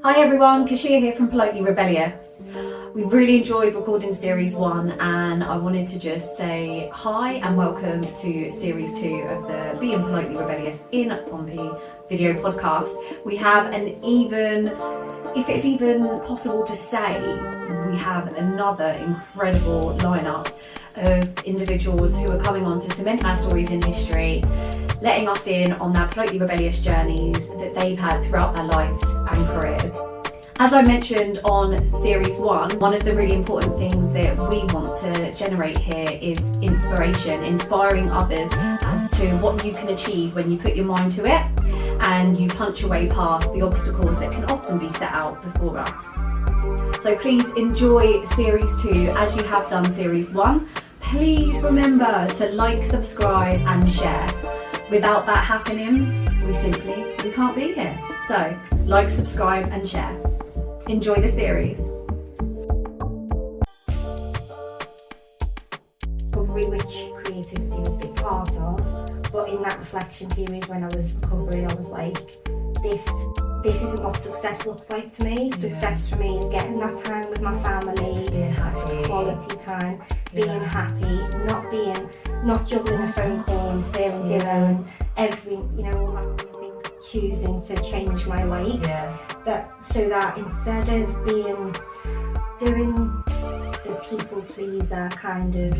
Hi everyone, Kashia here from Politely Rebellious. We really enjoyed recording series 1 and I wanted to just say hi and welcome to series 2 of the Being Politely Rebellious in Pompey video podcast. We have if it's even possible to say, we have another incredible lineup of individuals who are coming on to cement our stories in history, letting us in on their politely rebellious journeys that they've had throughout their lives and careers. As I mentioned on series 1, one of the really important things that we want to generate here is inspiration, inspiring others as to what you can achieve when you put your mind to it and you punch your way past the obstacles that can often be set out before us. So please enjoy series 2 as you have done series 1. Please remember to like, subscribe and share. Without that happening, we can't be here. So, like, subscribe and share. Enjoy the series. Recovery, which creativity was a big part of, but in that reflection period when I was recovering, I was like, this isn't what success looks like to me. Success for me is getting that time with my family, that quality time, being happy, not juggling a phone call and staring dinner and all that thing, choosing to change my life. So that instead of doing the people pleaser kind of,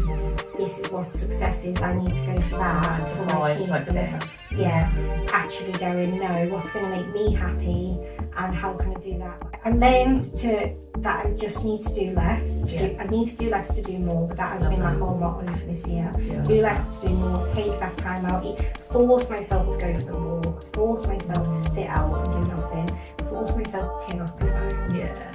this is what success is, I need to go for that for my kids, actually going, no, what's going to make me happy and how can I do that? I learned that I just need to do less. I need to do less to do more, but that has been my whole motto for this year. Do less to do more, take that time out, force myself to go for the walk, force myself to sit out and do nothing, force myself to turn off my phone.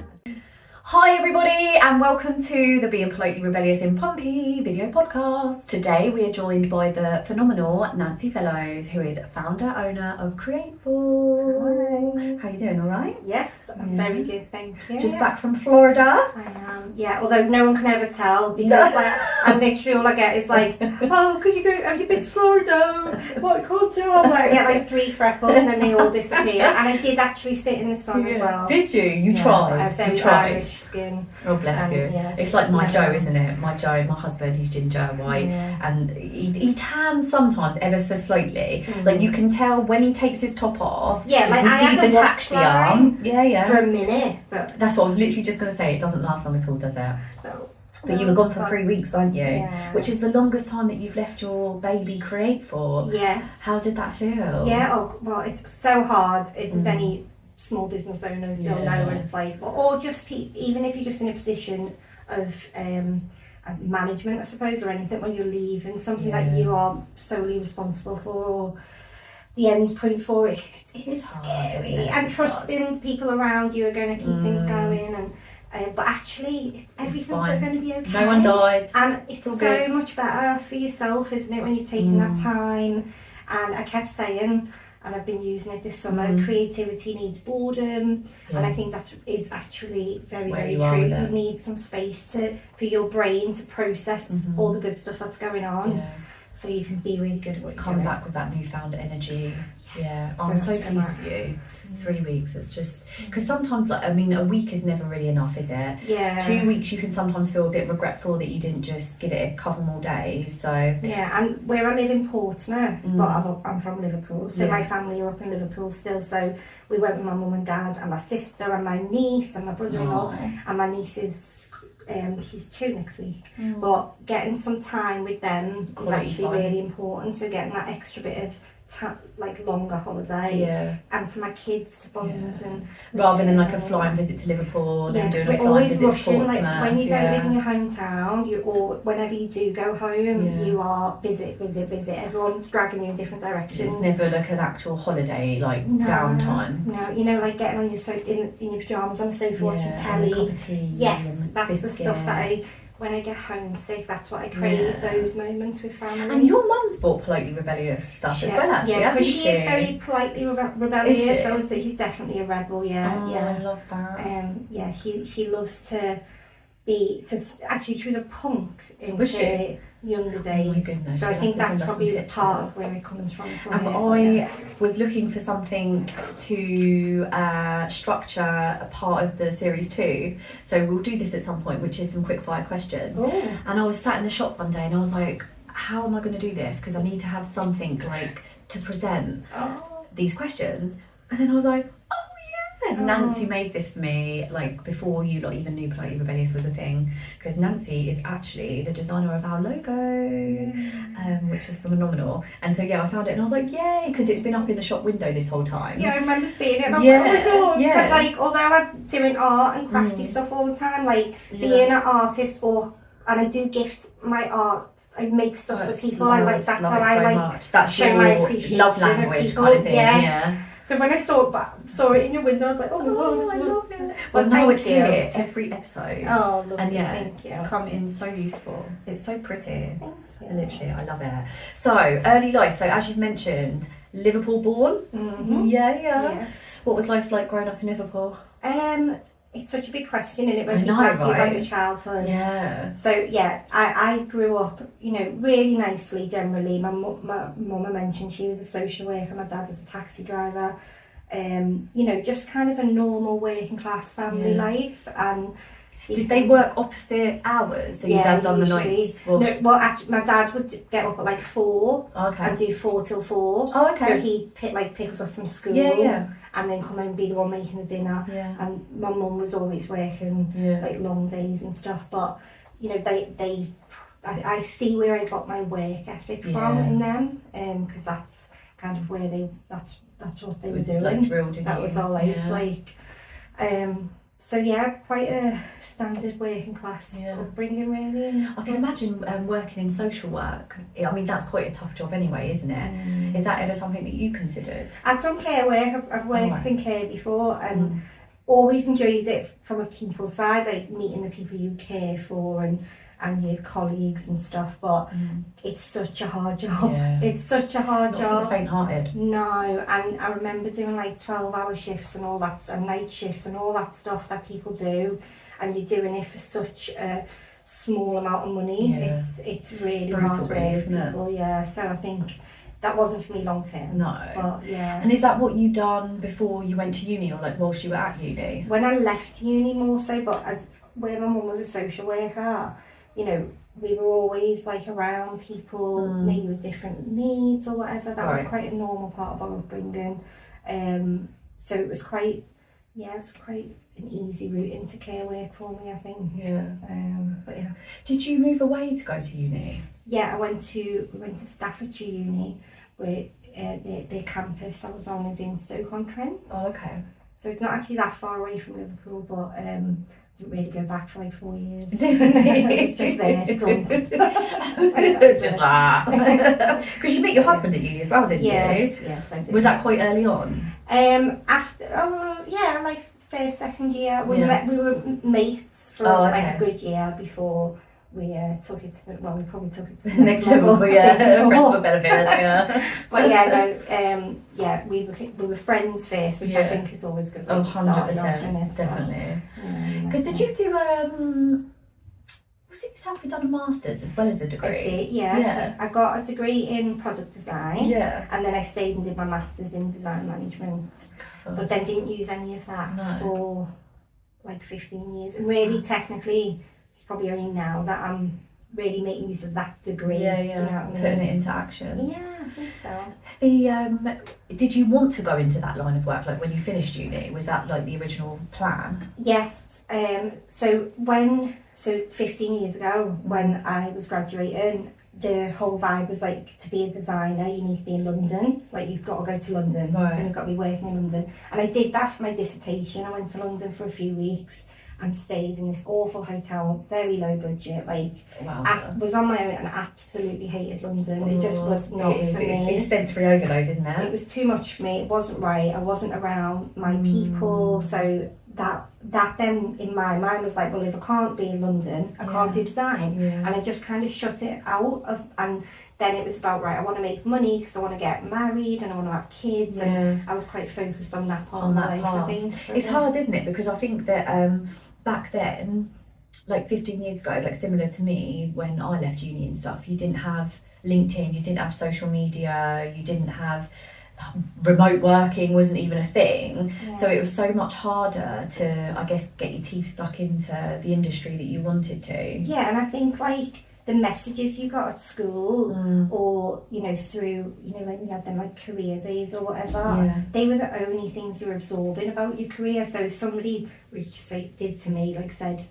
Hi everybody and welcome to the Being Politely Rebellious in Pompey video podcast. Today we are joined by the phenomenal Nancy Fellows, who is founder, owner of Creatful. Hi. How you doing, alright? Yes, I'm very good, thank you. Just back from Florida? I am, although no one can ever tell because I'm literally all I get is like, oh, have you been to Florida? What, can't tell. I get like 3 freckles and then they all disappear. And I did actually sit in the sun as well. Did you? You tried? I have very Irish skin. Oh bless you. It's like my Joe, isn't it? My Joe, my husband, he's ginger white and he tans sometimes ever so slightly. Like you can tell when he takes his top off. Like you I can see had the taxi arm. For a minute. But that's what I was literally just going to say. It doesn't last long at all, does it? No. But you were gone for 3 weeks, weren't you? Yeah. Which is the longest time that you've left your baby Creatful. Yeah. How did that feel? Yeah. Oh well, it's so hard. If there's any small business owners, they'll know what it's like. Or just even if you're just in a position of management, I suppose, or anything, when you leave and something that you are solely responsible for, or the end point for it is scary. And trusting people around you are going to keep things going, and but actually everything's going to be okay. No one died, and it's so good. Much better for yourself, isn't it, when you're taking that time? And I kept saying, and I've been using it this summer, creativity needs boredom, and I think that is actually very, very true. You need some space for your brain to process all the good stuff that's going on, so you can be really good at what you're doing. Come back with that newfound energy. I'm so pleased with you. 3 weeks, it's just because sometimes, a week is never really enough, is it? 2 weeks you can sometimes feel a bit regretful that you didn't just give it a couple more days. So and where I live in Portsmouth, but I'm from Liverpool, so my family are up in Liverpool still, so we went with my mum and dad and my sister and my niece and my brother-in-law, and my niece is he's 2 next week, but getting some time with them is actually really important, so getting that extra bit of longer holiday and for my kids to bond and rather than like a flying visit to Liverpool and doing a flying visit to Portsmouth. Like when you don't live in your hometown, or whenever you do go home, you are visit. Everyone's dragging you in different directions. It's never like an actual holiday, downtime. No, like getting on your in your pajamas on the sofa watching telly. A cup of tea. That's biscuit. The stuff that when I get homesick, that's what I crave, those moments with family. And your mum's bought Politely Rebellious stuff as well, actually, because she is very politely rebellious. I would say he's definitely a rebel, I love that. She loves to actually she was a punk in Was she? her younger days. Oh my goodness, so I you'll think have to that's send us probably some part of pictures. where it comes from And her, I was looking for something to structure a part of the series 2. So we'll do this at some point, which is some quick fire questions. Oh. And I was sat in the shop one day and I was like, how am I going to do this? Because I need to have something like to present these questions. And then I was like, oh yeah. Nancy made this for me like before you lot even knew Politely Rebellious was a thing. Because Nancy is actually the designer of our logo, which is phenomenal. And so yeah, I found it and I was like, yay, because it's been up in the shop window this whole time. Yeah, I remember seeing it and I was like, oh my god. Yeah. Because like, although I'm doing art and crafty stuff all the time, like being an artist and I do gift my art, I make stuff for people. I like that's how I like much. That's show your my appreciation love of language people. kind of thing. Yes. Yeah. So when I saw it in your window, I was like, oh my god, I love it. Well, Well, now it's thank you. here every episode. Oh, lovely, and yeah, thank you. it's come in so useful. It's so pretty. Thank you. Literally, I love it. So, early life. So, as you've mentioned, Liverpool born. Mm-hmm. Yeah. What was life like growing up in Liverpool? It's such a big question, isn't it, when I people know, ask you about right? your childhood. Yeah. So yeah, I grew up, really nicely generally. My mum, I mentioned, she was a social worker, my dad was a taxi driver. Just kind of a normal working class family life. And did they work opposite hours? So your dad done the nights? No, well, actually, my dad would get up at like 4 and do 4 till 4. Oh, okay. So he'd pick us up from school. Yeah. And then come home and be the one making the dinner. Yeah. And my mum was always working like long days and stuff. But I see where I got my work ethic from in them, because that's kind of where that's what they were doing. Like drilled in that you. was all like. So yeah, quite a standard working class upbringing really. I can imagine working in social work. I mean, that's quite a tough job anyway, isn't it? Is that ever something that you considered? I've done care work. I've worked in care before and always enjoyed it from a people side, like meeting the people you care for and your colleagues and stuff. But it's such a hard job. Yeah. It's such a hard job. Not for the faint-hearted. No, and I remember doing like 12-hour shifts and all that, and night shifts and all that stuff that people do, and you're doing it for such a small amount of money. Yeah. It's really brutal, hard to really, work isn't it? people. Yeah, so I think that wasn't for me long term. No. But yeah. And is that what you done before you went to uni, or like whilst you were at uni? When I left uni more so, but where my mum was a social worker, we were always like around people maybe with different needs or whatever. That was quite a normal part of our upbringing. So it was quite an easy route into care work for me, I think. Yeah. But yeah. Did you move away to go to uni? Yeah, we went to Staffordshire Uni, where their campus I was on is in Stoke-on-Trent. Oh, okay. So it's not actually that far away from Liverpool, but didn't really go back for like 4 years. It's just there, drunk. Just that. Because you met your husband at uni as well, didn't you? Yes, I did. Was that quite early on? Like first, second year. We were mates for like a good year before we took it to we probably took it to the next level. Yeah, friends with benefits. Yeah. But we were friends first, which I think is always good. 100%, definitely. Because did you do was it yourself who done a master's as well as a degree? I did, yeah. So I got a degree in product design. Yeah. And then I stayed and did my master's in design management. Cool. But then didn't use any of that for like 15 years. And really, technically, it's probably only now that I'm really making use of that degree. Yeah. You know what I mean? Putting it into action. Yeah, I think so. Did you want to go into that line of work? Like when you finished uni, was that like the original plan? Yes. So 15 years ago, when I was graduating, the whole vibe was like, to be a designer, you need to be in London. Like, you've got to go to London, and you've got to be working in London. And I did that for my dissertation. I went to London for a few weeks and stayed in this awful hotel, very low budget. Like, I was on my own and absolutely hated London. It just was not for me. It's sensory overload, isn't it? It was too much for me. It wasn't right. I wasn't around my people, so that then in my mind was like, well, if I can't be in London, I can't do design. And I just kind of shut it out and then it was about, I want to make money because I want to get married and I want to have kids, and I was quite focused on that part of life, I think. It's hard, isn't it? Because I think that back then like 15 years ago, like similar to me, when I left uni and stuff, you didn't have LinkedIn, you didn't have social media, you didn't have remote working, wasn't even a thing. Yeah. So it was so much harder to, I guess, get your teeth stuck into the industry that you wanted to. Yeah, and I think like the messages you got at school or, you know, through, you know, like we had them like career days or whatever, they were the only things you were absorbing about your career. So if somebody, which say did to me, like said,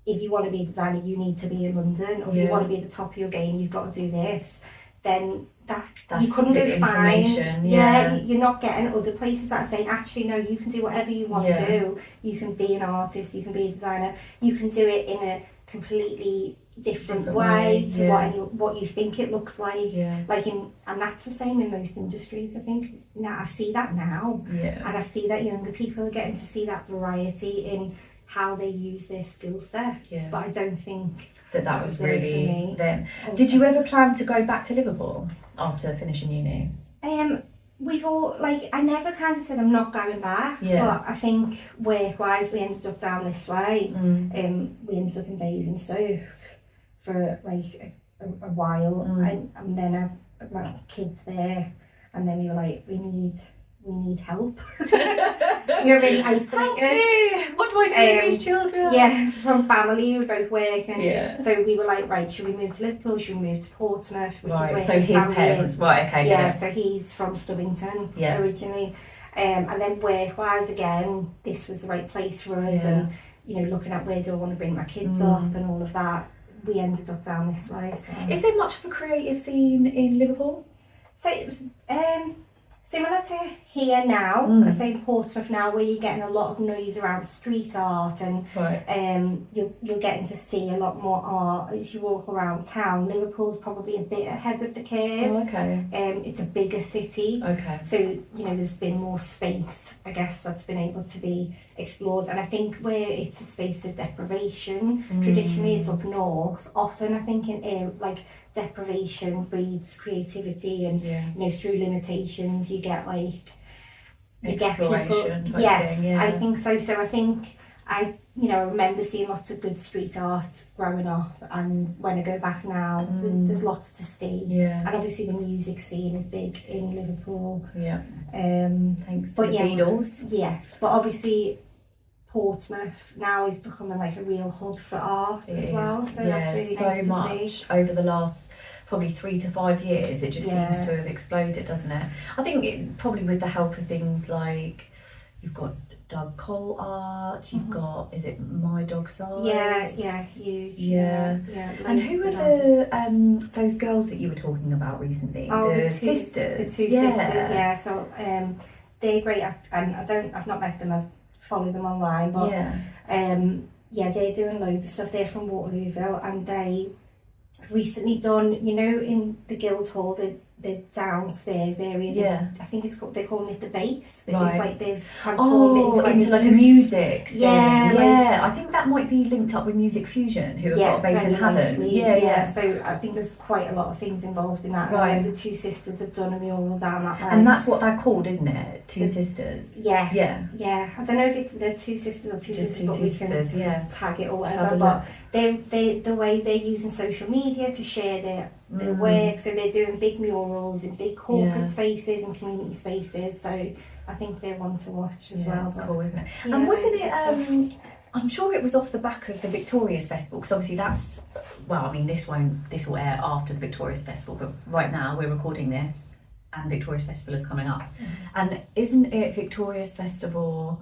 if you want to be a designer, you need to be in London, or if you want to be at the top of your game, you've got to do this, then that's you couldn't go find. You're not getting other places that are saying, actually, no, you can do whatever you want to do. You can be an artist, you can be a designer, you can do it in a completely different way to what you think it looks like. Like and that's the same in most industries. I think now I see that now, and I see that younger people are getting to see that variety in how they use their skill sets. But I don't think that was really then. Did you ever plan to go back to Liverpool after finishing uni? We've all, like, I never kind of said I'm not going back, but I think work-wise we ended up down this way. We ended up in Basingstoke for like a while, and then I had my kids there, and then we were like, we need help. We were really isolated. What do I do with these children? Yeah, from family, we both work, and so we were like, right, should we move to Liverpool? Should we move to Portsmouth? Which is where so his parents, so he's from Stubbington originally, and then work-wise again, this was the right place for us, and you know, looking at where do I want to bring my kids up and all of that, we ended up down this way. So. Is there much of a creative scene in Liverpool? So it was, similar to here now, I say in Portsmouth now, where you're getting a lot of noise around street art, and you're getting to see a lot more art as you walk around town. Liverpool's probably a bit ahead of the curve. It's a bigger city, so you know there's been more space, I guess, that's been able to be explored. And I think where it's a space of deprivation, traditionally it's up north. Often I think in like deprivation breeds creativity, and you know, through limitations you get like exploration type thing, I think so. So I think I remember seeing lots of good street art growing up, and when I go back now, there's lots to see. And obviously the music scene is big in Liverpool. Thanks to the Beatles. Yes, but obviously Portsmouth now is becoming like a real hub for art as well. So that's really so nice much over the last probably 3 to 5 years. It just seems to have exploded, doesn't it? I think probably with the help of things like you've got Doug Cole art, you've got, is it My Dog Size? Huge. And who are those girls that you were talking about recently? The sisters. The two sisters. So they're great, and I've not met them. I've followed them online, but they're doing loads of stuff. They're from Waterlooville, and they recently done, you know, in the Guildhall, the downstairs area. I think they're calling it the base. It's like they've transformed it into like a music thing. Like, I think that might be linked up with Music Fusion, who have got a base in Havant. So I think there's quite a lot of things involved in that. Right. The two sisters have done a mural down that way. And that's what they're called, isn't it? Two sisters. Yeah. I don't know if it's the two sisters or two sisters, but we can tag it or whatever. But they the way they're using social media to share their work, so they're doing big murals in big corporate spaces and community spaces, so I think they're one to watch as well. That's cool, isn't it? And wasn't it I'm sure it was off the back of the Victorious Festival, because obviously that's, well, I mean, this will air after the Victorious Festival, but right now we're recording this and Victorious Festival is coming up. And isn't it Victorious Festival,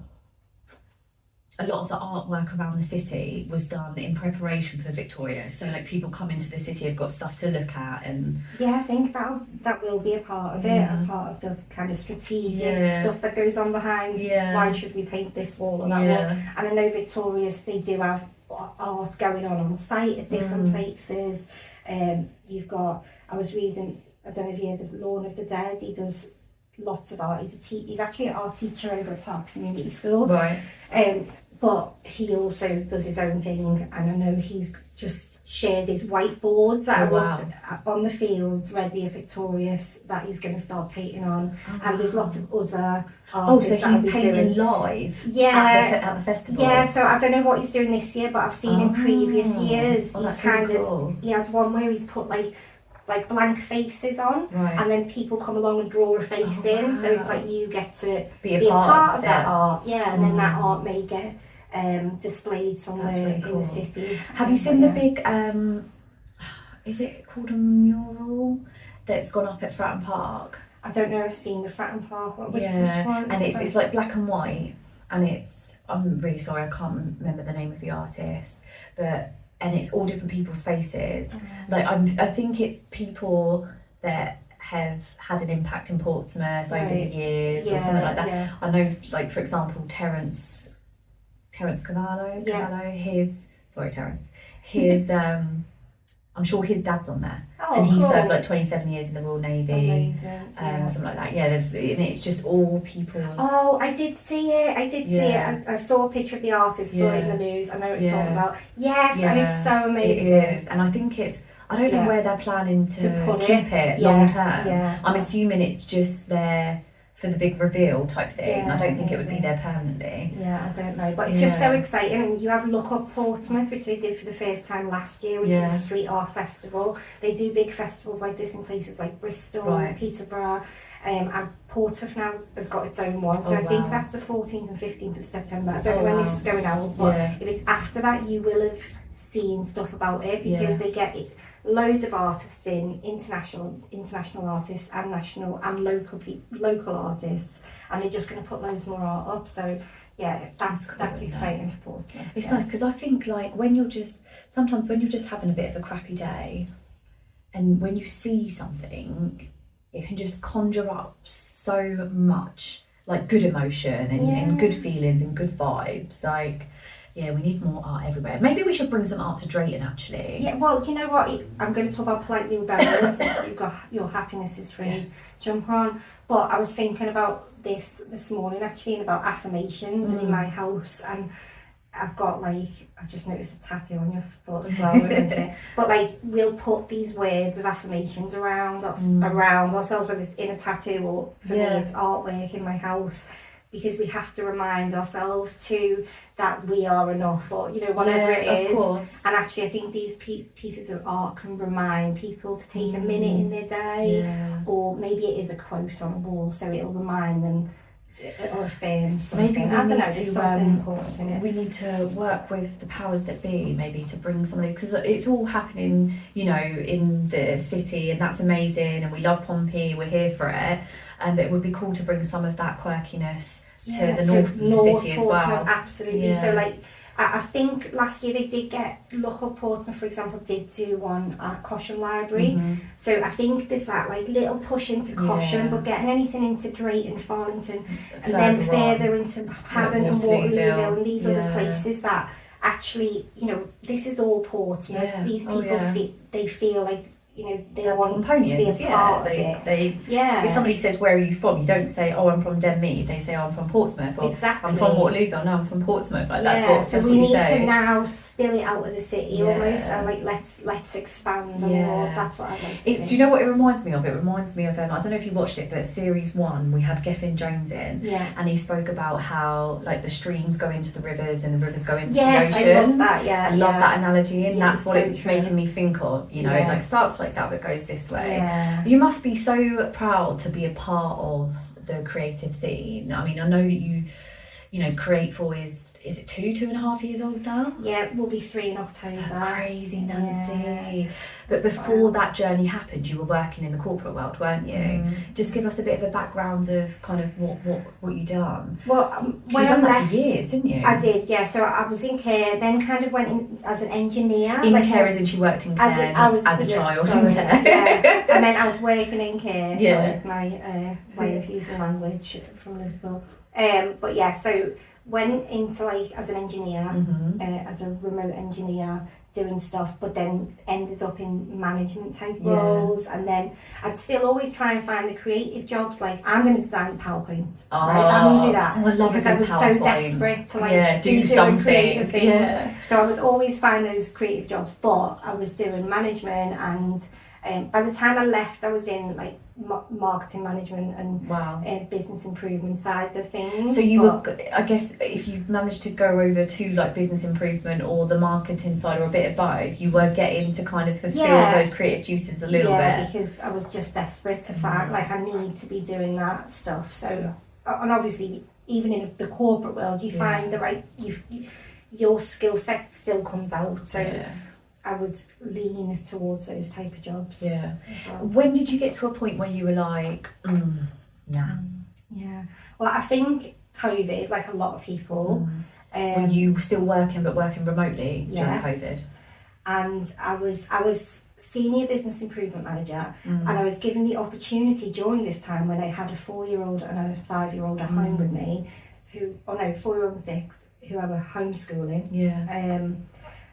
a lot of the artwork around the city was done in preparation for Victoria, so like people come into the city have got stuff to look at, and I think that will be a part of it, a part of the kind of strategic stuff that goes on behind why should we paint this wall or that wall. And I know Victoria's, they do have art going on site at different places. You've got, I was reading, I don't know if you heard of Lawn of the Dead, he does lots of art. He's actually an art teacher over at Park Community School. but he also does his own thing, and I know he's just shared his whiteboards that are up on the fields, ready or victorious, that he's going to start painting on. And there's lots of other artists. So he's painting live at the festival? Yeah, so I don't know what he's doing this year, but I've seen in previous years, he's kind of, he has one where he's put like blank faces on, and then people come along and draw a face in, so it's like you get to be a part of that art, and then that art may get displayed somewhere in the city. Have you seen the big, is it called a mural that's gone up at Fratton Park? I don't know, I've seen the Fratton Park one. Which one? And it's like black and white, and I'm really sorry, I can't remember the name of the artist, and it's all different people's faces. Like I think it's people that have had an impact in Portsmouth over the years or something like that. I know, like for example, Terence Cavallo, his I'm sure his dad's on there, and he served like 27 years in the Royal Navy, something like that. And it's just all people's. Oh, I did see it. I saw a picture of the artist. Saw it in the news. I know what you're talking about. Yes, and it's so amazing. It is, and I think I don't know where they're planning to keep it long term. I'm assuming it's just there for the big reveal type thing. I don't think it would be there permanently. I don't know, but it's just so exciting. And you have Look Up Portsmouth, which they did for the first time last year, which is a street art festival. They do big festivals like this in places like Bristol, Peterborough, and Portsmouth now has got its own one. So I think that's the 14th and 15th of September. I don't know when this is going out, but if it's after that, you will have seen stuff about it, because they get loads of artists in, international artists and national and local artists, and they're just going to put loads more art up. So that's exciting for Portsmouth. It's nice, because I think like sometimes when you're just having a bit of a crappy day, and when you see something, it can just conjure up so much like good emotion and good feelings and good vibes. Like, we need more art everywhere. Maybe we should bring some art to Drayton, actually. Yeah, well, you know what? I'm going to talk about Politely Rebellious. You've got Your Happiness is Free jumper on. But I was thinking about this morning, actually, and about affirmations and in my house. And I've got I've just noticed a tattoo on your foot as well. But we'll put these words of affirmations around ourselves, whether it's in a tattoo or for me it's artwork in my house. Because we have to remind ourselves too that we are enough, or whatever it is. Of course. And actually, I think these pieces of art can remind people to take a minute in their day, or maybe it is a quote on a wall, so it'll remind them or affirm something. Maybe there's something important in it. We need to work with the powers that be, maybe to bring something, because it's all happening, in the city, and that's amazing, and we love Pompey, we're here for it. And it would be cool to bring some of that quirkiness to the north of the city as well. Absolutely. So I think last year they did get Look Up Portsmouth, for example, did do one at Cosham Library. So I think there's that little push into Cosham, but getting anything into Drayton, Farlington, and then further into Havant and Waterlooville and these other places that actually, this is all Portsmouth. These people they feel like they want to be a part of it. If somebody says, where are you from? You don't say, oh, I'm from Denmead. They say, oh, I'm from Portsmouth. Or, I'm from Waterlooville. No, I'm from Portsmouth. That's what we need to now spill it out of the city almost, and let's expand on more. That's what I like to do you know what it reminds me of? It reminds me of, I don't know if you watched it, but series 1, we had Gethin Jones in, and he spoke about how the streams go into the rivers and the rivers go into the oceans. I love that, I love that analogy, and that's what it's making me think of, starts like that, but goes this way. You must be so proud to be a part of the creative scene. I mean, I know that you Creatful is it 2.5 years old now? Yeah, it will be 3 in October. That's crazy, Nancy. But before that journey happened, you were working in the corporate world, weren't you? Just give us a bit of a background of kind of what you done. Well, when you done I that left, for years, didn't you? I did, yeah. So I was in care, then kind of went in as an engineer. In care, as in she worked in care as a child. Sorry, and then I was working in care. So it's my way of using language from Liverpool. But yeah, so went into like as an engineer, Mm-hmm. as a remote engineer doing stuff, but then ended up in management type Yeah. roles, and then I'd still always try and find the creative jobs, like I'm going to design the PowerPoint, Oh, right? I'm going to do that. I love because a I good was PowerPoint. so desperate to like Yeah, do doing something. creative things. Yeah. So I would always find those creative jobs, but I was doing management, and by the time I left, I was in like marketing management and Wow. business improvement sides of things. So you were, I guess, if you managed to go over to like business improvement or the marketing side or a bit of both, you were getting to kind of fulfill those creative juices a little bit. Because I was just desperate to find, like, I need to be doing that stuff. So, and obviously, even in the corporate world, you find the right, your skill set still comes out. So I would lean towards those type of jobs. Yeah. As well. When did you get to a point where you were like, nah? Yeah. Well, I think COVID, like a lot of people, Were you still working but working remotely during COVID? And I was senior business improvement manager, and I was given the opportunity during this time when I had a 4-year-old and a 5-year-old at home with me, 4-year-old and 6, who I were homeschooling. Yeah.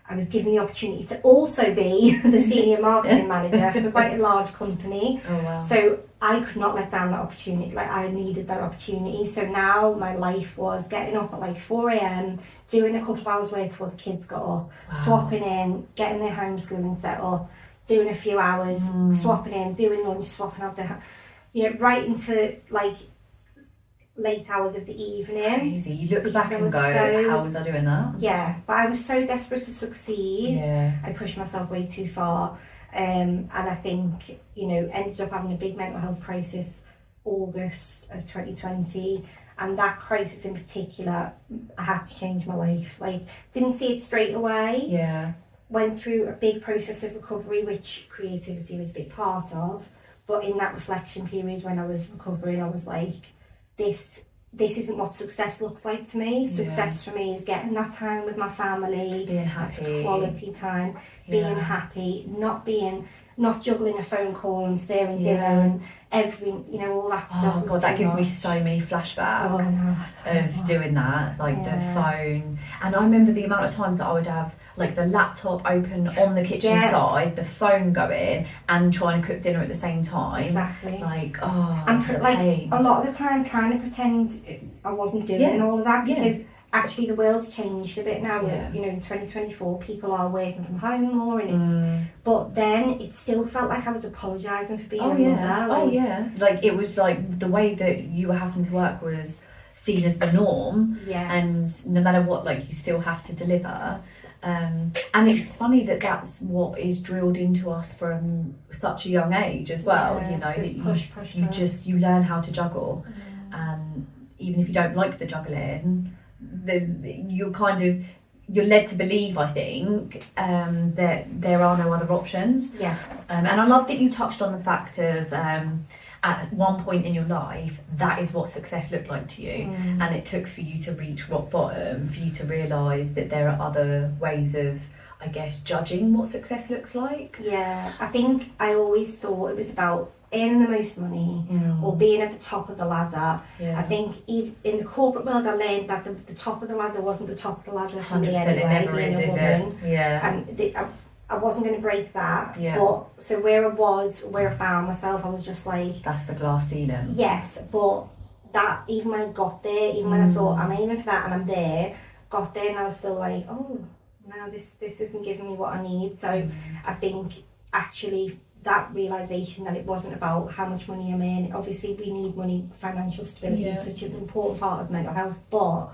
I was given the opportunity to also be the senior marketing manager for quite a large company. Oh wow. So I could not let down that opportunity. Like, I needed that opportunity. So now my life was getting up at like 4 a.m, doing a couple of hours work before the kids got up, swapping in, getting their homeschooling set up, doing a few hours, swapping in, doing lunch, swapping out right into like late hours of the evening. It's crazy. You look back and go, how was I doing that? Yeah, but I was so desperate to succeed. Yeah. I pushed myself way too far. And I think, ended up having a big mental health crisis August of 2020. And that crisis in particular, I had to change my life. Like, didn't see it straight away. Yeah. Went through a big process of recovery, which creativity was a big part of. But in that reflection period when I was recovering, I was like, this isn't what success looks like to me. Success for me is getting that time with my family, being happy, that's quality time, being happy, not juggling a phone call and staring dinner and all that stuff. Oh god, that gives me so many flashbacks of doing that, like the phone. And I remember the amount of times that I would have like the laptop open on the kitchen side, the phone going, and trying to cook dinner at the same time. Exactly. Like, like a lot of the time trying to pretend I wasn't doing all of that, because actually the world's changed a bit now. In 2024 people are working from home more, and it's but then it still felt like I was apologising for being a mother. Like it was like the way that you were having to work was seen as the norm, and no matter what, like you still have to deliver. And it's funny that that's what is drilled into us from such a young age as well. You learn how to juggle, and even if you don't like the juggling, you're led to believe, I think, that there are no other options. And I love that you touched on the fact of at one point in your life, that is what success looked like to you. And it took for you to reach rock bottom, for you to realise that there are other ways of, I guess, judging what success looks like. Yeah, I think I always thought it was about earning the most money or being at the top of the ladder. I think even in the corporate world, I learned that the top of the ladder wasn't the top of the ladder for me anyway. It never is it? Yeah. And I wasn't going to break that. But so where I found myself, I was just like, that's the glass ceiling. Yes, but that even when I got there, even when I thought I'm aiming for that and I'm there, got there and I was still like, oh no, this isn't giving me what I need. So I think actually that realisation that it wasn't about how much money I'm in. Obviously we need money, financial stability is such an important part of mental health, but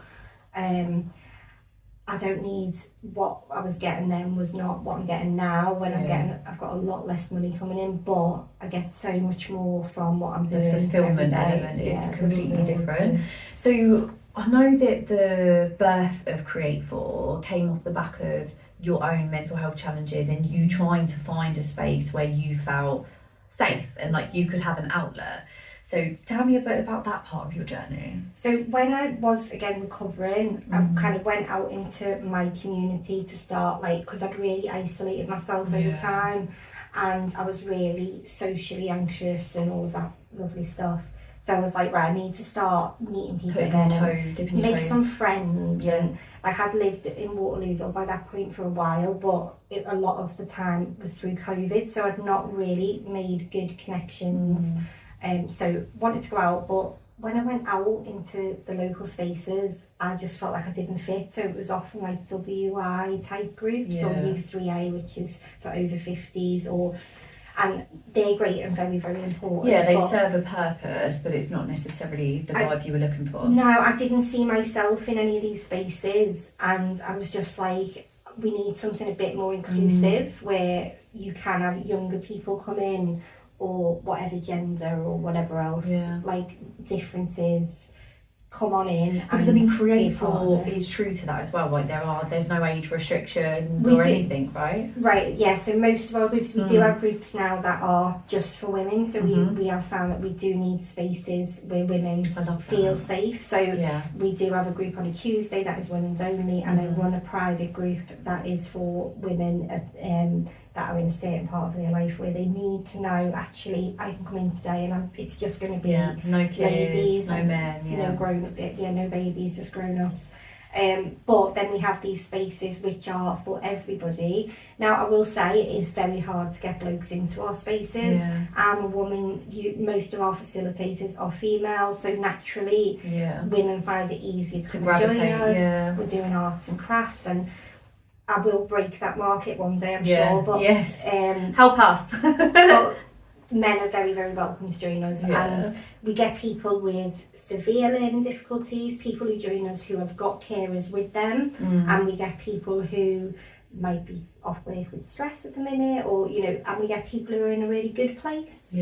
I don't need what I was getting then was not what I'm getting now. When I've got a lot less money coming in, but I get so much more from what I'm doing. The fulfillment element is completely different. So I know that the birth of Creatful came off the back of your own mental health challenges and you trying to find a space where you felt safe and like you could have an outlet. So tell me a bit about that part of your journey. So when I was again recovering, I kind of went out into my community to start, like, because I'd really isolated myself over time and I was really socially anxious and all of that lovely stuff. So I was like, right, I need to start meeting people Putting your again, toe, dipping your make toes. some friends. Yeah. And I had lived in Waterlooville by that point for a while, but a lot of the time was through COVID, so I'd not really made good connections. So wanted to go out, but when I went out into the local spaces, I just felt like I didn't fit. So it was often like WI type groups or U3A, which is for over 50s, and they're great and very, very important. Yeah, they serve a purpose, but it's not necessarily the vibe you were looking for. No, I didn't see myself in any of these spaces, and I was just like, we need something a bit more inclusive where you can have younger people come in, or whatever gender or whatever else, like differences, come on in. Because I mean, Creatful is true to that as well. Like there's no age restrictions or anything, right? Right. Yeah. So most of our groups, we do have groups now that are just for women. So we have found that we do need spaces where women feel safe. So we do have a group on a Tuesday that is women's only, and I run a private group that is for women that are in a certain part of their life where they need to know, actually, I can come in today and it's just going to be no kids, ladies, no men, no no babies, just grown-ups. But then we have these spaces which are for everybody. Now, I will say it is very hard to get blokes into our spaces. I'm a woman, most of our facilitators are female, so naturally women find it easier to come and join us. We're doing arts and crafts, and I will break that market one day, I'm sure. But help us. But men are very, very welcome to join us, and we get people with severe learning difficulties, people who join us who have got carers with them, and we get people who might be off work with stress at the minute, or and we get people who are in a really good place. So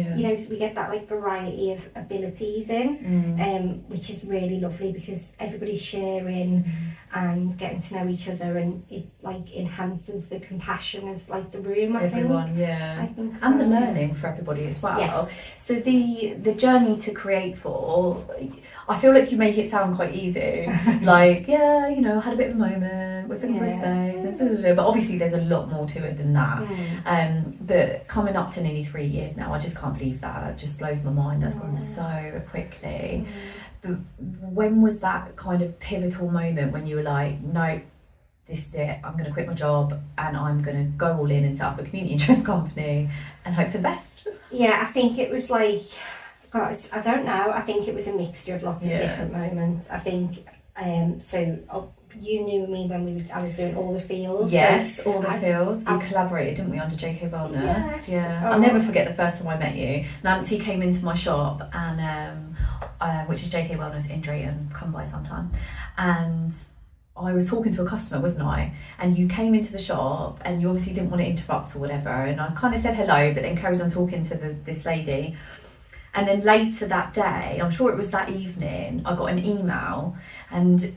we get that like variety of abilities in, which is really lovely because everybody's sharing and getting to know each other, and it like enhances the compassion of like the room. I think so. And the learning for everybody as well. So the journey to Creatful, I feel like you make it sound quite easy. Like I had a bit of a moment, was looking for a space, but obviously there's a lot more to it than that. But coming up to nearly 3 years now, I just can't believe that just blows my mind. That's gone so quickly. But when was that kind of pivotal moment when you were like, no, this is it, I'm going to quit my job and I'm going to go all in and set up a community interest company and hope for the best? I think it was like, God, I don't know, I think it was a mixture of lots of different moments. I think you knew me when I was doing all the fields. All the fields. We collaborated, didn't we, under JK Wellness? I'll never forget the first time I met you. Nancy came into my shop, and which is JK Wellness in Drayton, come by sometime. And I was talking to a customer, wasn't I? And you came into the shop, and you obviously didn't want to interrupt or whatever. And I kind of said hello, but then carried on talking to this lady. And then later that day, I'm sure it was that evening, I got an email, and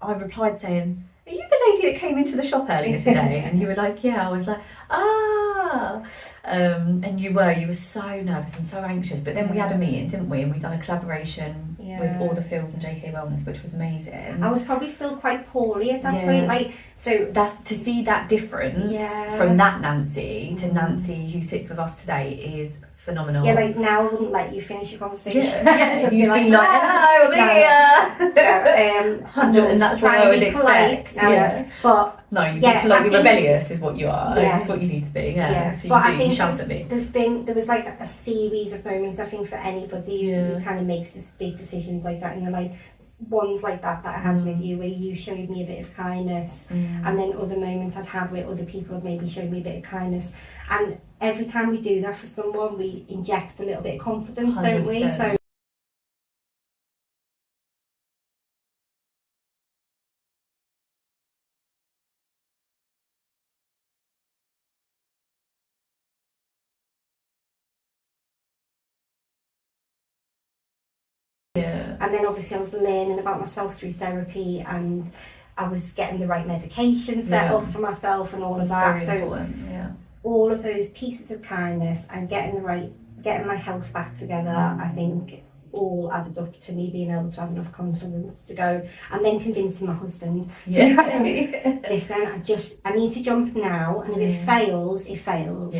I replied saying, "Are you the lady that came into the shop earlier today?" And you were like, "Yeah." I was like, "Ah." And you were so nervous and so anxious. But then we had a meeting, didn't we? And we done a collaboration with all the fields and JK Wellness, which was amazing. I was probably still quite poorly at that point. So that's to see that difference from that Nancy to Nancy who sits with us today is phenomenal. Like now I wouldn't let you finish your conversation. Just you'd be like, "Hello, I'm here." And that's what I would expect. But no, you'd be politely rebellious is what you are. It's what you need to be. So you shout at me. There was like a series of moments, I think, for anybody who kind of makes this big decisions like that, and you're like, ones like that I had with you, where you showed me a bit of kindness, and then other moments I'd had where other people have maybe showed me a bit of kindness, and every time we do that for someone, we inject a little bit of confidence, 100%. Don't we? So and then obviously I was learning about myself through therapy, and I was getting the right medication set up for myself and all of that. So all of those pieces of kindness and getting my health back together, I think all added up to me being able to have enough confidence to go, and then convincing my husband listen, I need to jump now, and if it fails, it fails.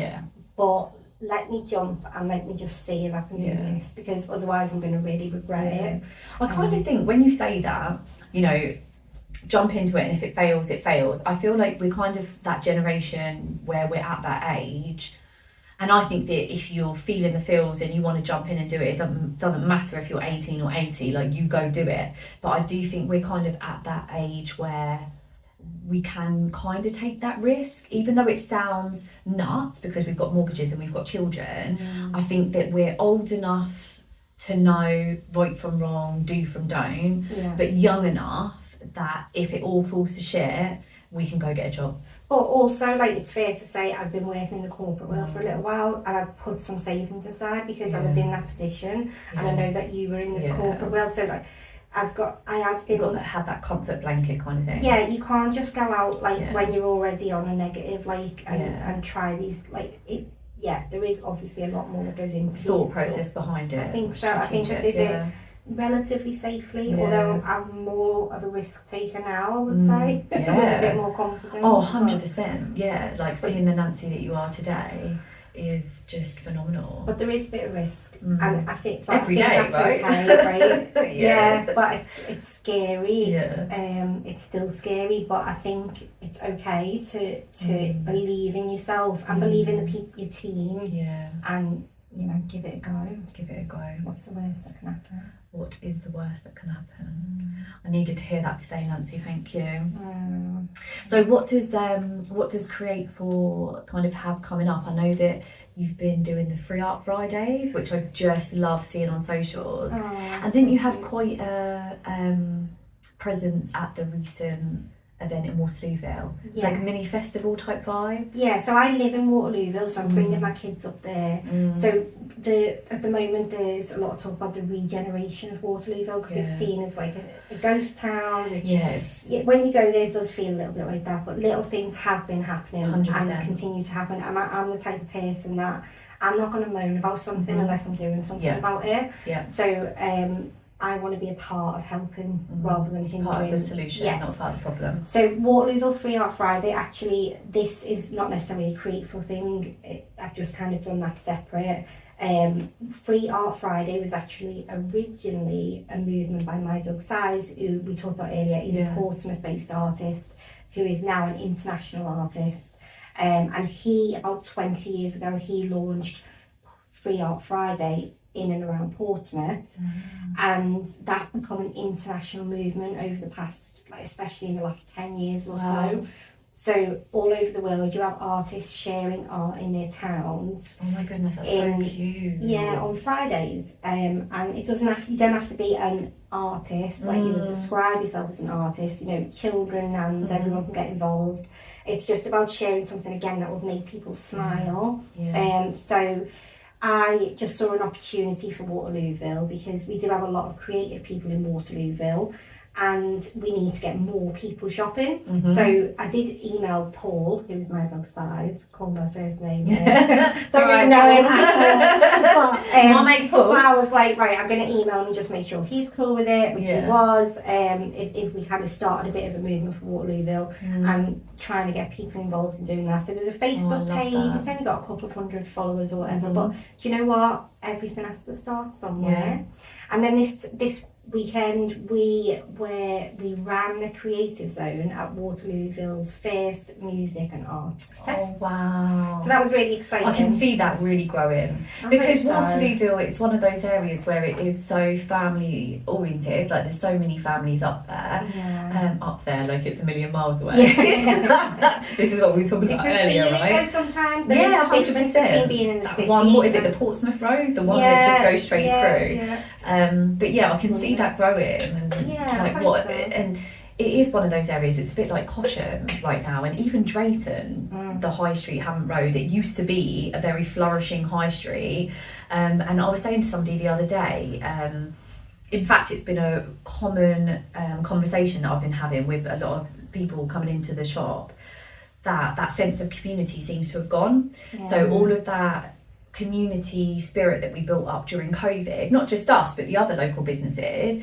But let me jump and let me just see if I can do this, because otherwise I'm going to really regret it. I kind of think when you say that, you know, jump into it, and if it fails, it fails. I feel like we're kind of that generation where we're at that age. And I think that if you're feeling the feels and you want to jump in and do it, it doesn't matter if you're 18 or 80, like, you go do it. But I do think we're kind of at that age where we can kind of take that risk, even though it sounds nuts because we've got mortgages and we've got children. I think that we're old enough to know right from wrong, do from don't, but young enough that if it all falls to shit, we can go get a job. But also, like, it's fair to say I've been working in the corporate world for a little while, and I've put some savings aside because I was in that position, and I know that you were in the corporate world, so like I had been had that comfort blanket kind of thing. Yeah, you can't just go out like when you're already on a negative, like, and try these, like, it. Yeah, there is obviously a lot more that goes into thought process behind it. I think so. I think I did it relatively safely, although I'm more of a risk taker now, I would say. With a bit more confidence. Oh, 100%. Yeah, like seeing the Nancy that you are today is just phenomenal. But there is a bit of risk, and I think every day, that's right? Okay, right? Yeah, but it's scary. Yeah. It's still scary, but I think it's okay to believe in yourself and believe in your team. Yeah. And, you know, give it a go. Give it a go. What's the worst that can happen? What is the worst that can happen? I needed to hear that today, Nancy. Thank you. So, what does Creatful kind of have coming up? I know that you've been doing the Free Art Fridays, which I just love seeing on socials. And didn't you have quite a presence at the recent event in Waterlooville? It's like a mini festival type vibes. Yeah, so I live in Waterlooville, so I'm bringing my kids up there. So at the moment there's a lot of talk about the regeneration of Waterlooville, because it's seen as like a ghost town, which when you go there it does feel a little bit like that, but little things have been happening 100%. And continue to happen. And I'm the type of person that I'm not going to moan about something unless I'm doing something about it. So I want to be a part of helping rather than hindering. Part of the solution, not part of the problem. So Waterlooville Free Art Friday, actually, this is not necessarily a Creatful thing. I've just kind of done that separate. Free Art Friday was actually originally a movement by my dog Size, who we talked about earlier. He's a Portsmouth-based artist who is now an international artist. And he, about 20 years ago, he launched Free Art Friday in and around Portsmouth, and that become an international movement over the past, like, especially in the last 10 years or so. So all over the world you have artists sharing art in their towns. Oh my goodness, that's so cute. Yeah, on Fridays. And it doesn't you don't have to be an artist, like you would describe yourself as an artist, you know, children, nans, everyone can get involved. It's just about sharing something, again, that would make people smile. So I just saw an opportunity for Waterlooville, because we do have a lot of creative people in Waterlooville, and we need to get more people shopping. So I did email Paul, who's my dog Size, called my first name. Don't really know him at all. But I was like, right, I'm going to email him and just make sure he's cool with it, which he was. If we kind of started a bit of a movement for Waterlooville, and trying to get people involved in doing that. So there's a Facebook page. It's only got a couple of hundred followers or whatever, but do you know what? Everything has to start somewhere. And then this weekend we ran the Creative Zone at Waterlooville's first music and art fest. Oh wow. So that was really exciting. I can see that really growing, because Waterlooville, it's one of those areas where it is so family oriented, like there's so many families up there. Up there, like it's a million miles away. This is what we were talking about earlier, right? Sometimes there is a difference between being in the city. What is it, the Portsmouth Road? The one that just goes straight through. But I can see that growing, and and it is one of those areas. It's a bit like Cosham right now, and even Drayton, the High Street, Hammond Road. It used to be a very flourishing high street, and I was saying to somebody the other day. In fact, it's been a common conversation that I've been having with a lot of people coming into the shop. That sense of community seems to have gone. So all of that community spirit that we built up during COVID, not just us but the other local businesses,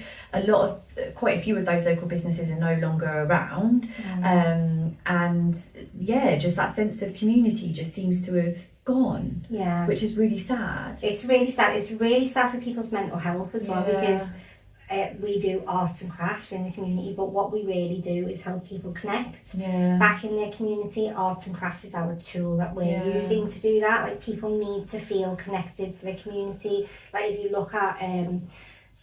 quite a few of those local businesses are no longer around, and just that sense of community just seems to have gone. Yeah. Which is really sad. It's really sad. It's really sad for people's mental health as well, because we do arts and crafts in the community, but what we really do is help people connect back in their community. Arts and crafts is our tool that we're using to do that. Like, people need to feel connected to their community. Like, if you look at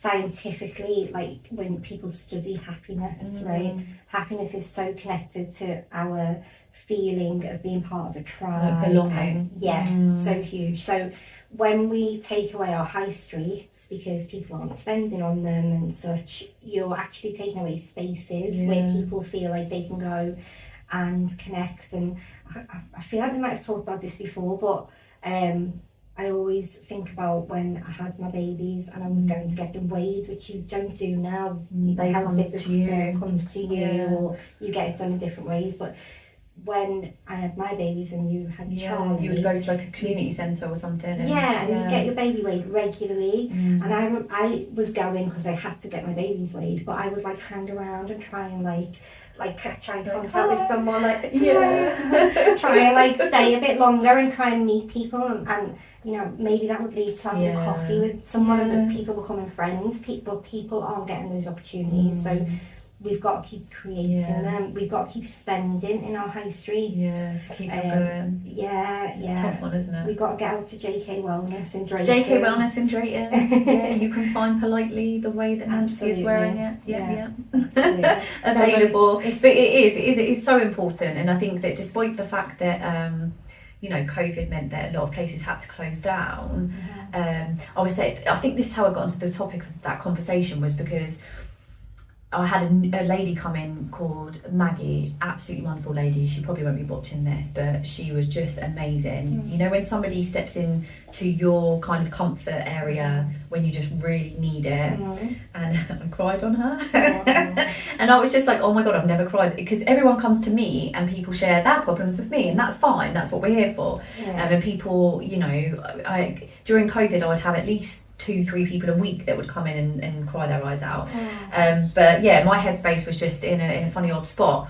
scientifically, like, when people study happiness, right? Happiness is so connected to our feeling of being part of a tribe. Like belonging. So huge. So when we take away our high streets because people aren't spending on them and such, you're actually taking away spaces where people feel like they can go and connect. And I feel like we might have talked about this before, but I always think about when I had my babies and I was going to get them weighed, which you don't do now. They comes to you, or you get it done in different ways. But when I had my babies and you had Charlie, you would go to like a community centre or something. And, and you get your baby weighed regularly. And I was going because I had to get my babies weighed, but I would like hang around and try and like catch eye contact with someone, like try and like stay a bit longer and try and meet people, and you know, maybe that would lead to having a coffee with someone and people becoming friends. People aren't getting those opportunities, so we've got to keep creating them. We've got to keep spending in our high streets. To keep it going. It's a tough one, isn't it? We've got to get out to JK Wellness in Drayton. JK Wellness in Drayton. You can find Politely the way that Nancy is wearing it. Absolutely. Available. But it is so important, and I think that despite the fact that you know, COVID meant that a lot of places had to close down, I think this is how I got into the topic of that conversation, was because I had a lady come in called Maggie, absolutely wonderful lady. She probably won't be watching this, but she was just amazing. You know, when somebody steps in to your kind of comfort area when you just really need it, and I cried on her. And I was just like, oh my God, I've never cried, because everyone comes to me and people share their problems with me, and that's fine, that's what we're here for. And people, you know, during COVID I would have at least 2-3 people a week that would come in and cry their eyes out. But yeah, my headspace was just in a funny odd spot.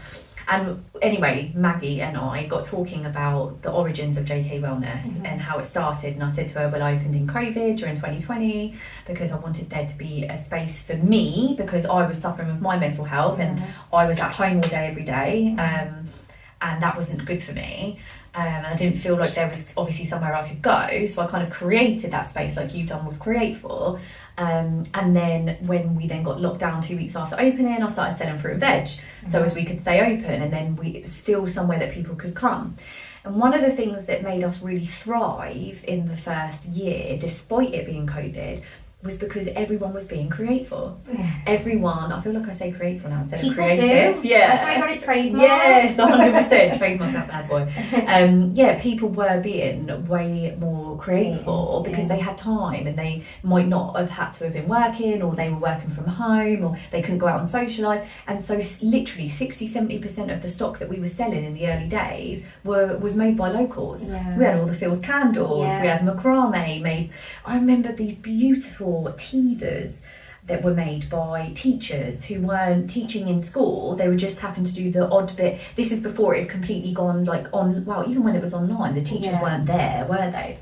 And anyway, Maggie and I got talking about the origins of JK Wellness and how it started. And I said to her, well, I opened in COVID during 2020 because I wanted there to be a space for me, because I was suffering with my mental health and I was at home all day, every day. And that wasn't good for me. And I didn't feel like there was obviously somewhere I could go. So I kind of created that space like you've done with Creatful. And then when we then got locked down 2 weeks after opening, I started selling fruit and veg so as we could stay open, and then it was still somewhere that people could come. And one of the things that made us really thrive in the first year, despite it being COVID, was because everyone was being creatful. Everyone, I feel like I say creatful now instead of creative. Do. That's why I got it trademarked. Yes, 100% trademark that bad boy. People were being way more creatful because they had time, and they might not have had to have been working, or they were working from home, or they couldn't go out and socialise. And so literally 60-70% of the stock that we were selling in the early days was made by locals. We had all the Phil's candles, we had macrame made. I remember these beautiful teethers that were made by teachers who weren't teaching in school. They were just having to do the odd bit. This is before it had completely gone like on, well, even when it was online, the teachers weren't there, were they?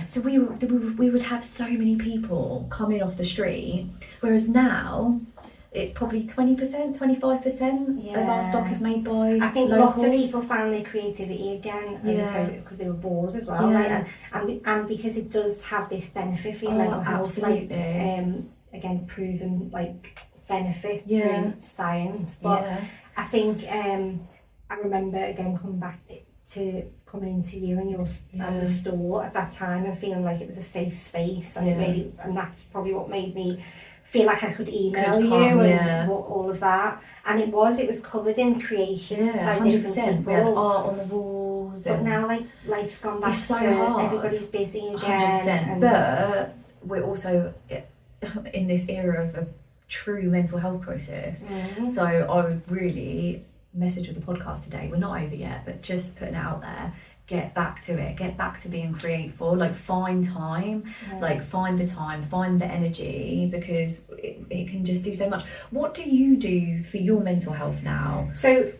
So we would have so many people coming off the street, whereas now it's probably 20%, 25% of our stock is made by I think locals. Lots of people found their creativity again because they were bored as well, right? And because it does have this benefit for your mental health, like again, proven like benefit through science. But I think I remember again coming into you and your the store at that time and feeling like it was a safe space, and and that's probably what made me feel like I could email you and all of that. And it was covered in creations by 100%. different people. We had art on the walls. But now like life's gone back so to hard. Everybody's busy again. 100%. But we're also in this era of a true mental health crisis. So I would really message with the podcast today, we're not over yet, but just putting it out there, get back to it, get back to being creatful, like find time, like find the time, find the energy, because it can just do so much. What do you do for your mental health now? So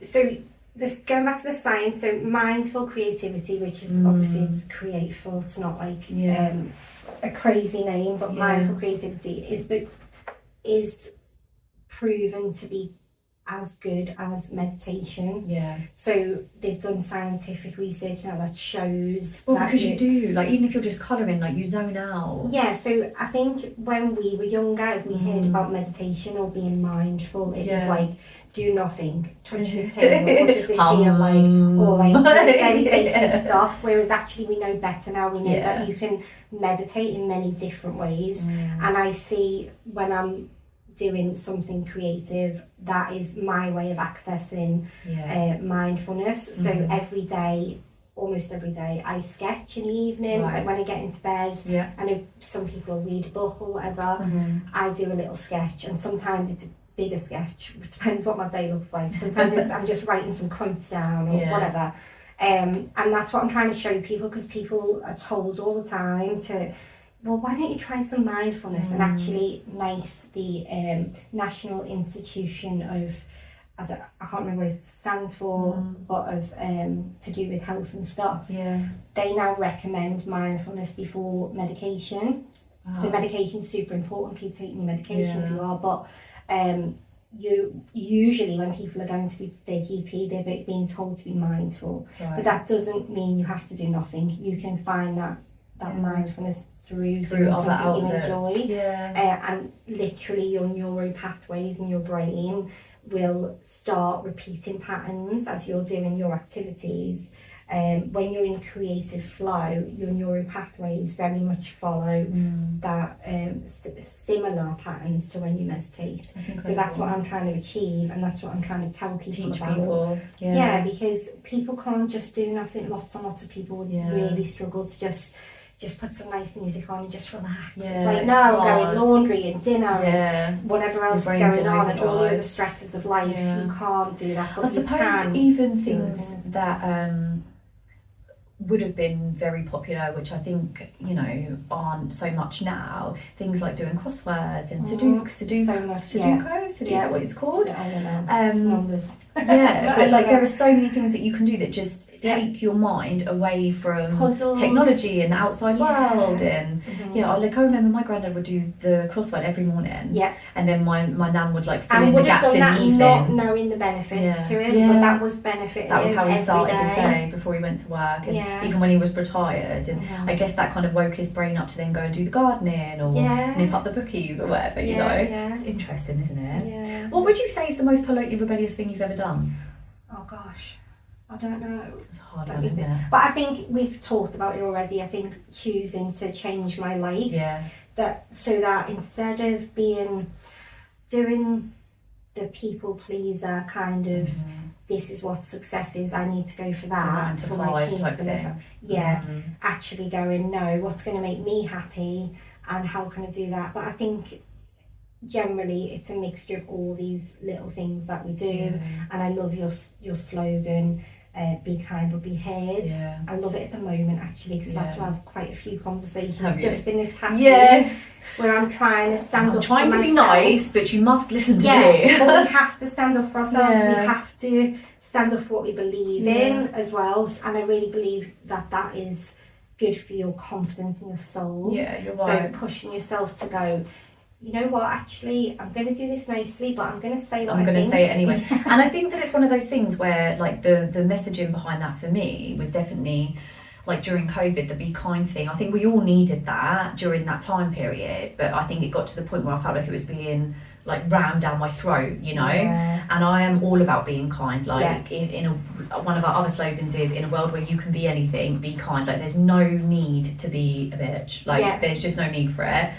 this, going back to the science, so mindful creativity, which is obviously it's Creatful, it's not like a crazy name, but mindful creativity is proven to be as good as meditation. Yeah. So they've done scientific research now that shows that because you do, like, even if you're just colouring, like, you zone out. Yeah, so I think when we were younger, if we heard about meditation or being mindful, it was like, do nothing, touch this table, what does it feel like, or like very basic stuff, whereas actually we know better now. We know that you can meditate in many different ways, and I see when I'm doing something creative, that is my way of accessing mindfulness. So every day, almost every day, I sketch in the evening, like when I get into bed. I know some people read a book or whatever. I do a little sketch, and sometimes it's a bigger sketch. It depends what my day looks like. Sometimes I'm just writing some quotes down or whatever. And that's what I'm trying to show people, because people are told all the time to, well, why don't you try some mindfulness? And actually, NICE, the National Institution of, I can't remember what it stands for, but of to do with health and stuff. They now recommend mindfulness before medication. So medication's super important. Keep taking your medication if you are, but you usually, when people are going to their GP, they're being told to be mindful. But that doesn't mean you have to do nothing. You can find that mindfulness through other something outlets. you enjoy, and literally your neural pathways in your brain will start repeating patterns as you're doing your activities. When you're in creative flow, your neural pathways very much follow that similar patterns to when you meditate. So that's what I'm trying to achieve, and that's what I'm trying to tell people about. Because people can't just do nothing. Lots and lots of people would really struggle to just put some nice music on and just relax. It's like, no, I'm going laundry and dinner and whatever else is going on, and all the other stresses of life. You can't do that. But I suppose even things that would have been very popular, which I think, you know, aren't so much now. Things like doing crosswords and Sudoku, is that what it's called? I don't know. It's numbers. But like there are so many things that you can do that just take your mind away from puzzles, technology and the outside world. And I remember my granddad would do the crossword every morning, and then my nan would like fill in the gaps in the evening, not knowing the benefits to it, but that was benefiting. That was how he started his day before he went to work, and even when he was retired, and I guess that kind of woke his brain up to then go and do the gardening or nip up the bookies or whatever, you know. It's interesting, isn't it? What would you say is the most politely rebellious thing you've ever done? Oh gosh, I don't know. It's a hard one, isn't it? But I think we've talked about it already. I think choosing to change my life. So that instead of doing the people pleaser kind of, this is what success is, I need to go for that for my kids and actually going, no, what's going to make me happy and how can I do that? But I think generally it's a mixture of all these little things that we do, and I love your slogan, be kind but be heard. I love it at the moment actually, because I've had to have quite a few conversations just in this past week where I'm trying to stand up for myself. Trying to be nice, but you must listen to me. But we have to stand up for ourselves. We have to stand up for what we believe in as well, and I really believe that is good for your confidence in your soul. You're right. So pushing yourself to go, you know what, actually, I'm going to do this nicely, but I'm going to say what I'm going to say it anyway. And I think that it's one of those things where, like, the messaging behind that for me was definitely, like, during COVID, the be kind thing. I think we all needed that during that time period, but I think it got to the point where I felt like it was being, like, rammed down my throat, you know? And I am all about being kind. Like, one of our other slogans is, in a world where you can be anything, be kind. Like, there's no need to be a bitch. Like, there's just no need for it.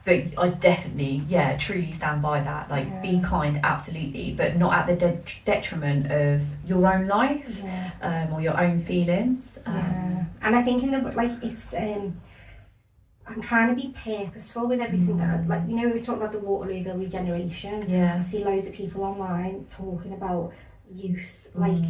But I definitely, truly stand by that. Like, be kind, absolutely, but not at the detriment of your own life or your own feelings. And I think it's, I'm trying to be purposeful with everything that, like, you know, we were talking about the Waterlooville regeneration. I see loads of people online talking about youth, like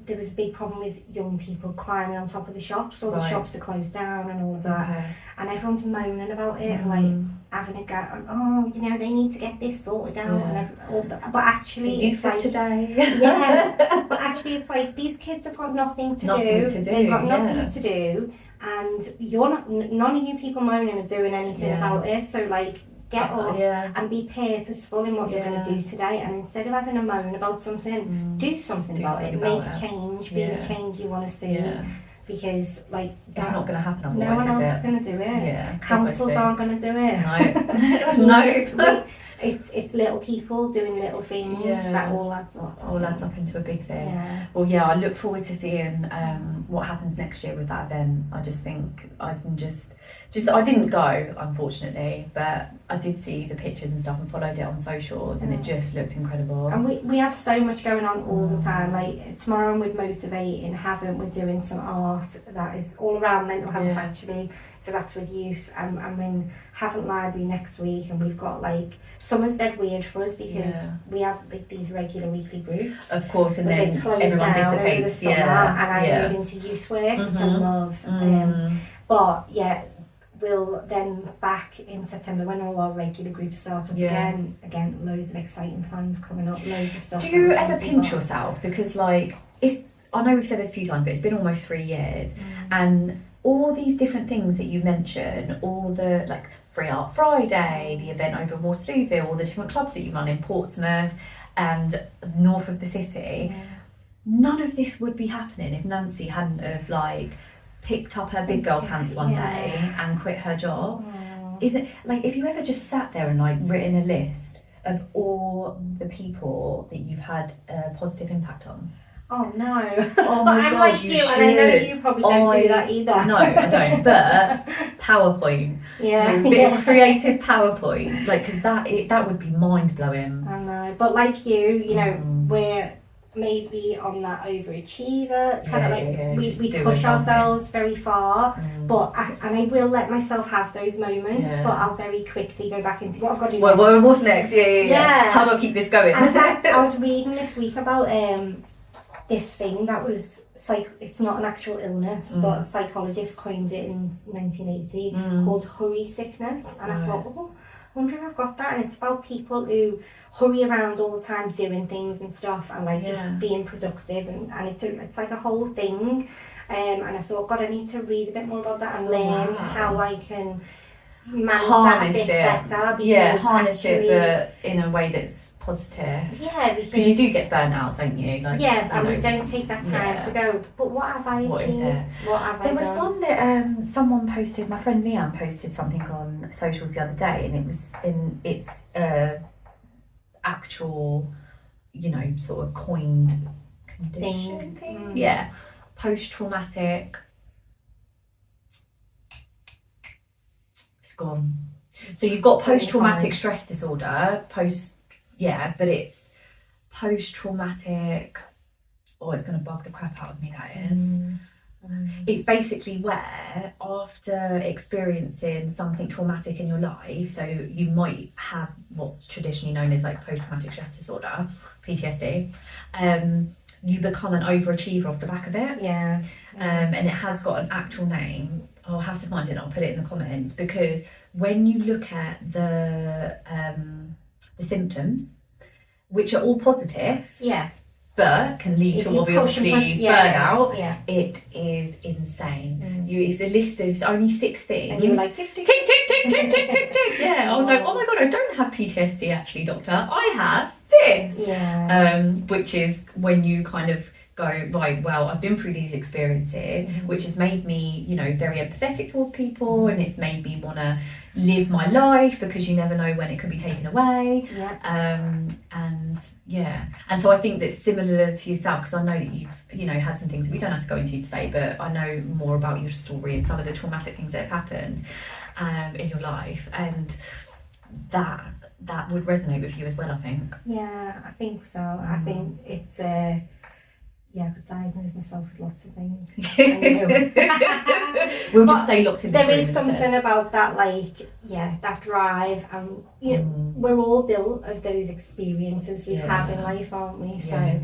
there was a big problem with young people climbing on top of the shops. All the shops are closed down and all of that. And everyone's moaning about it and like having a go, oh, you know, they need to get this sorted out. But actually, it's like today. But actually, it's like these kids have got nothing to do. They've got nothing to do, and none of you people moaning are doing anything about it. So like, get up and be purposeful in what you're going to do today, and instead of having a moan about something, do something about it. Make a change, be the change you want to see. Because like it's not going to happen otherwise, no one else is going to do it. Councils aren't going to do it. No. It's little people doing little things that all adds up. All adds up into a big thing. Well, I look forward to seeing what happens next year with that event. I just think I can just I didn't go, unfortunately, but I did see the pictures and stuff and followed it on socials, and it just looked incredible. And we have so much going on all the time. Like tomorrow, we're motivating, we're doing some art that is all around mental health actually. So that's with youth, and we're in Haven't Library next week, and we've got like summer's dead weird for us because we have like these regular weekly groups, of course, and then everyone dissipates over the summer, and I move into youth work, which I love. But we'll then back in September when all our regular groups start up again. Again, loads of exciting plans coming up, loads of stuff. Do you ever pinch yourself? Because like I know we've said this a few times, but it's been almost 3 years, and all these different things that you mention, all the like Free Art Friday, the event over in Morsteville, all the different clubs that you run in Portsmouth and north of the city, none of this would be happening if Nancy hadn't have like picked up her big girl pants one day and quit her job. Is it like, if you ever just sat there and like written a list of all the people that you've had a positive impact on? Oh no. Oh but my I'm God, like you, and I know you probably don't do that either. No, I don't. But PowerPoint, a bit of creative PowerPoint, like, because that would be mind blowing. I know, but like you know, we're maybe on that overachiever kind of like we push ourselves very far. But I will let myself have those moments, but I'll very quickly go back into what I've got to do. Well, what's next? Yeah. How do I keep this going? I was reading this week about this thing that was it's not an actual illness, but a psychologist coined it in 1980 called hurry sickness, and I thought, I wonder if I've got that. And it's about people who hurry around all the time doing things and stuff, and like just being productive, and it's like a whole thing. And I thought, God, I need to read a bit more about that and learn how I can manage that a bit better. Harness it, but in a way that's positive. Because you do get burnt out, don't you? Like, and we don't take that time to go, but what have I achieved? What is it? What have I done? There was done? one that someone posted, my friend Leanne posted something on socials the other day, and it was in its actual, sort of coined condition thing. Post-traumatic. It's gone. So you've got post-traumatic stress disorder, but it's post-traumatic. Oh, it's going to bug the crap out of me, that is. It's basically where, after experiencing something traumatic in your life, so you might have what's traditionally known as like post-traumatic stress disorder, PTSD, you become an overachiever off the back of it. And it has got an actual name. I'll have to find it and I'll put it in the comments, because when you look at the symptoms, which are all positive, but can lead to obviously burnout, it is insane. It's a list of only 6 things. And you're like, tick, tick, tick, tick, tick, tick, tick, tick, tick. Yeah, I was like, oh my God, I don't have PTSD actually, doctor. I have this. Which is when you kind of go, right, well, I've been through these experiences, which has made me, very empathetic towards people, and it's made me want to live my life, because you never know when it could be taken away. And so I think that's similar to yourself, because I know that you've had some things that we don't have to go into today, but I know more about your story and some of the traumatic things that have happened in your life, and that would resonate with you as well, I think. I think so. I think it's I could diagnose myself with lots of things. We'll just stay locked in the There room is something instead. about that, that drive, and we're all built of those experiences we've had in life, aren't we? So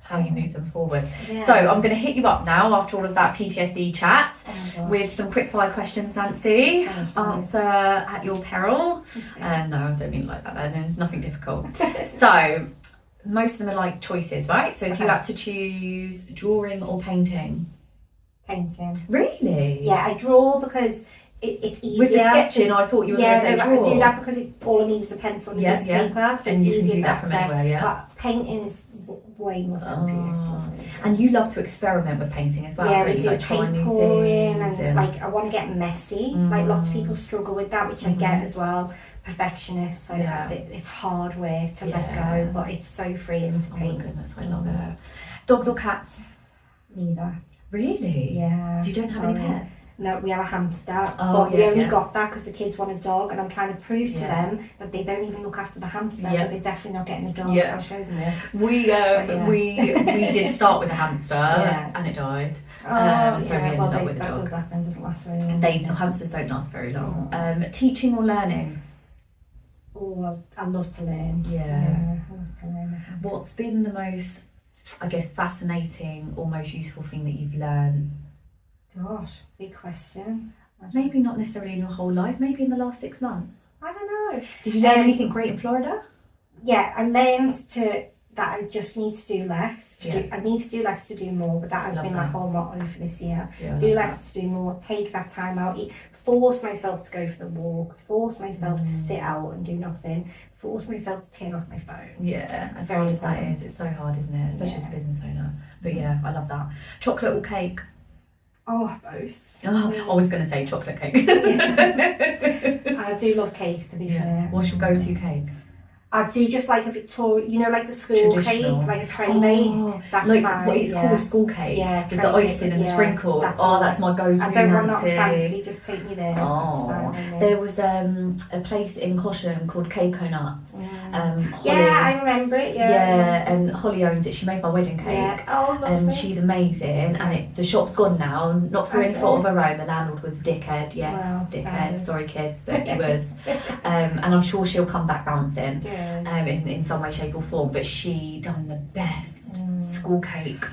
how you move them forward. Yeah. So I'm going to hit you up now after all of that PTSD chat Oh, with some quickfire questions, Nancy. Answer at your peril. Okay. No, I don't mean it like that. There's nothing difficult. So most of them are like choices, right? So if you Okay. had to choose drawing or painting. Painting. Really? Yeah, I draw because it's easier. With the sketching, I thought you were going to say but draw. I do that because all I need is a pencil and a Yeah, piece of yeah. paper, so And it's you can easier do to that from access. anywhere, yeah. But painting is way more beautiful. And you love to experiment with painting as well, Yeah, don't we you? do Like try paint new pouring things. and like I want to get messy. Like lots of people struggle with that, which I get as well. Perfectionists, so Yeah. it's hard work to let Yeah. go, but it's so freeing to Oh my paint. goodness, I love it. Dogs or cats? Neither. Really? Yeah. So you don't have any Sorry. pets? No, we have a hamster, Oh, but we yeah, only yeah. got that because the kids want a dog, and I'm trying to prove to Yeah. them that they don't even look after the hamster, Yeah. so they're definitely not getting a dog. Yeah. I'll show them this. We yeah. we did start with a hamster and it died. Oh, So we ended up with a that dog. does happen. It doesn't last very long. The hamsters don't last very long. Teaching or learning? Oh, I love to learn. Yeah. I love to learn. What's been the most, I guess, fascinating or most useful thing that you've learned? Gosh, big question. Maybe not necessarily in your whole life, maybe in the last 6 months. I don't know. Did you learn anything great in Florida? Yeah, I learned that I just need to do less. Yeah. I need to do less to do more, but that has Love been that. my whole motto for this year. Yeah, I Do love less to do more, take that time out, force myself to go for the walk, force myself to sit out and do nothing, force myself to turn off my phone. Yeah, as Very hard as that important. is, it's so hard, isn't it? Especially as a Yeah. business owner. But yeah, I love that. Chocolate or cake? Oh, both. Oh, I was going to say chocolate cake. I do love cakes, to be fair. What's your go-to cake? I do just like a Victoria, like the school cake, Traditional. like a tray mate. That's like fine. what it's called school cake. Yeah, with tray the icing mate, and the yeah, sprinkles. that's That's my go-to. I don't want Nancy. nothing fancy, just take me there. Oh, That's fine, there was a place in Cosham called Keiko Nuts. Holly, yeah, I remember it. yeah, and Holly owns it. She made my wedding cake. Yeah. Oh, lovely. And she's amazing, and the shop's gone now, not through any fault of her own. The landlord was dickhead, yes, Wow, dickhead. sorry. Sorry, kids, but he was. And I'm sure she'll come back bouncing Good. in some way, shape, or form. But she done the best school cake.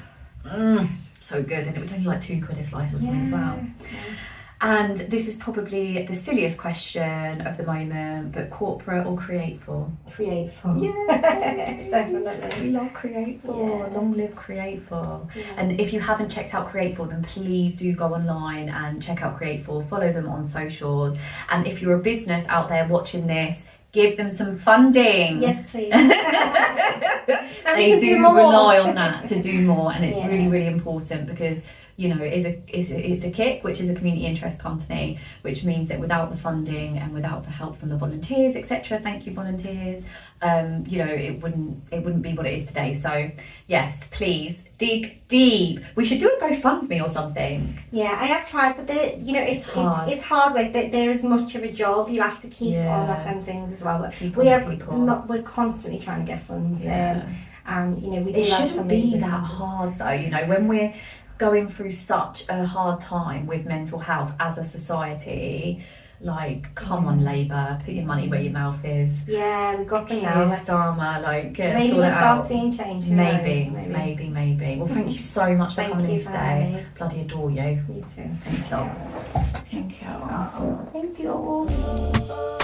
So good, and it was only like £2 a slice or something as well. And this is probably the silliest question of the moment, but corporate or Creatful? Createful. Yeah, Definitely. We love Creatful. Yeah. Long live Creatful. Yeah. And if you haven't checked out Creatful, then please do go online and check out Creatful. Follow them on socials. And if you're a business out there watching this, give them some funding. Yes, please. So we They can do more. rely on that to do more, and it's Yeah. really, really important because it's a KIC, which is a community interest company, which means that without the funding and without the help from the volunteers, etc. Thank you, volunteers. It wouldn't be what it is today. So yes, please dig deep. We should do a GoFundMe or something. Yeah, I have tried, but it's hard. it's hard work. There is much of a job. You have to keep Yeah. on with them things as well. But People people. we're constantly trying to get funds. Yeah. And we do It have shouldn't some be really good that funds. hard though. When we're going through such a hard time with mental health as a society, like, come on, Labour, put your money where your mouth is. Yeah, we've got them now. Keir Starmer, like, Maybe sort we'll it start out. seeing change. Who knows? Maybe. Well, thank you so much for Thank coming you in for today. having me. Bloody adore you. You too. Thanks, doll. Thank you. Thank you.